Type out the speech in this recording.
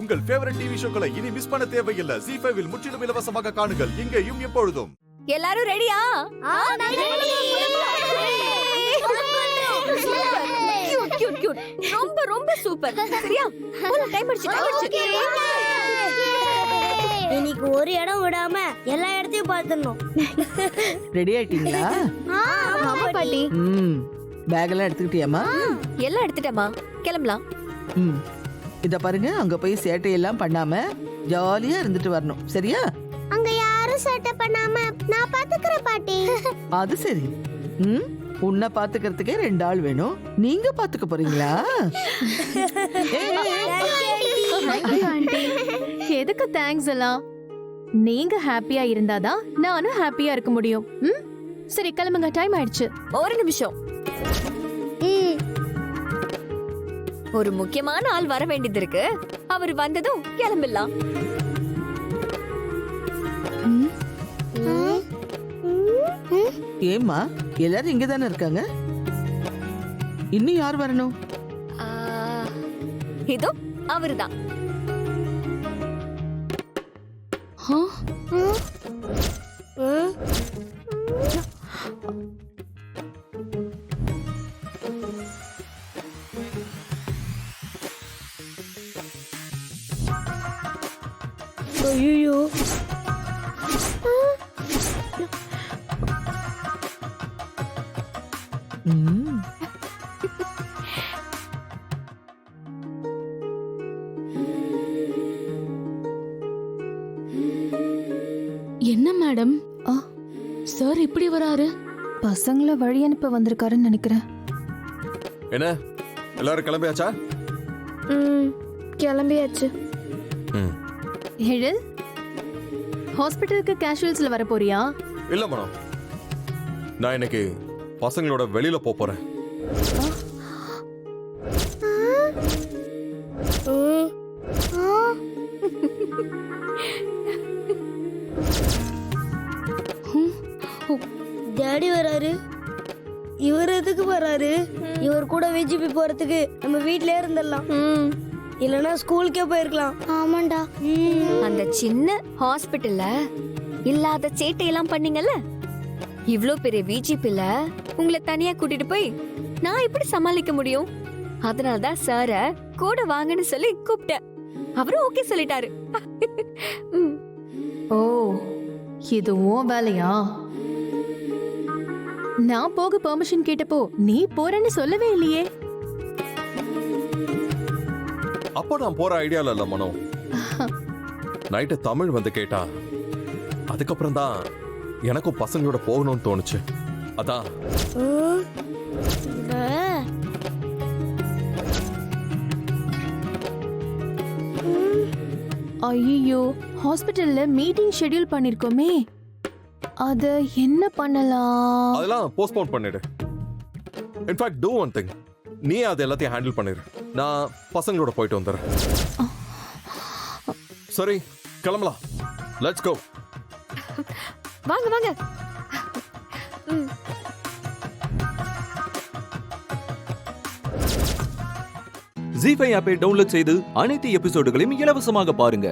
உங்கள் favourite TV ஷோக்களை இனி miss பண்ண தேவையில்லை. ZEE5 இல் முற்றிலும் இலவசமாக காணுங்கள். இங்கேயும் எப்பொழுதும். எல்லாரும் ரெடியா? ரொம்ப ரொம்ப சூப்பர். சரியா? டைம் ஆயிடுச்சு. இன்னைக்கு ஒரு இடம் விடாம எல்லா இடத்தையும் பார்த்துடணும். ரெடி ஆயிட்டீங்களா? ஆமா பாட்டி. பேக் எல்லாம் எடுத்துக்கிட்டியாமா? எல்லாம் எடுத்துட்டேமா. கிளம்பலாம். இத பாருங்க, அங்க போய் சேட்டையெல்லாம் பண்ணாம ஜாலியா இருந்துட்டு வரணும். சரியா? அங்க யாரும் சேட்டை பண்ணாம நான் பாத்துக்கிறேன் பாட்டி. அது சரி. உன்னை பாத்துக்கிறதுக்கே 2 ஆள் வேணும். நீங்க பாத்துக்க போறீங்களா? எதுக்கு தேங்க்ஸ் எல்லாம்? நீங்க ஹாப்பியா இருந்தாதான் நானும் ஹாப்பியா இருக்க முடியும். சரி கிளம்புங்க, டைம் ஆயிடுச்சு. ஒரு நிமிஷம். ஒரு முக்கியமான ஆள் வர வேண்டியது இருக்கு. அவர் வந்ததும் கிளம்பிடலாம். ஏம்மா, எல்லாரும் இங்க தானே இருக்காங்க. இன்னும் யார் வரணும்? இதோ அவர்தான். ஐயோ, என்ன மேடம், சார் இப்படி வராரு? பசங்கள வழி அனுப்ப வந்திருக்காருன்னு நினைக்கிறேன். என்ன எல்லாரும் கிளம்பியாச்சா? கிளம்பியாச்சு. எழில், ஹாஸ்பிட்டலுக்கு கேஷுவல்ஸ்ல வர போறியா? இல்ல மேடம், நான் இன்னைக்கு பசங்களோட வெளியில போறேன். டாடி வராரு. இவர் எதுக்கு வராரு? இவர் கூட விஜிபி போறதுக்கு நம்ம வீட்லயே இருந்துடலாம். இல்லனா ஸ்கூலுக்கே போயிருக்கலாம். ஆமாண்டா. அந்த சின்ன ஹாஸ்பிட்டல்ல இல்லாத சேட்டையெல்லாம் பண்ணீங்கல்ல, இவ்ளோ பெரிய விஜிபில உங்களை தனியா கூட்டிட்டு போய் நான் எப்படி சமாளிக்க முடியும்? அதனாலதான் சார கூட வாங்கன்னு சொல்லி கூப்பிட்டேன். அவரும் ஓகே சொல்லிட்டாரு. ஓ, இது உன் வேலையா? நான் போக பெர்மிஷன் கேட்டப்போ நீ போறேன்னு சொல்லவே இல்லையே. அப்போ நான் போற ஐடியால இல்ல மனோ. நைட்டு தமிழ் வந்து கேட்டா, அதுக்கப்புறம் தான் எனக்கும் பசங்களோட போகணும்னு தோணுச்சு. அதான். ஐயோ, ஹாஸ்பிட்டல்ல மீட்டிங் ஷெட்யூல் பண்ணிருக்கோமே, அத என்ன பண்ணலாம்? அதெல்லாம் போஸ்ட்போன் பண்ணிடு. இன்ஃபேக்ட் டூ ஒன் திங், நீ அது எல்லாத்தையும் ஹேண்டில் பண்ணிரு. நான் பசங்களோட போயிட்டு வந்துடுறேன். சரி, கிளம்பலாம். Let's go. வாங்க வாங்க. ZEE5 ஆப்பை டவுன்லோட் செய்து அனைத்து எபிசோடுகளையும் இலவசமாக பாருங்க.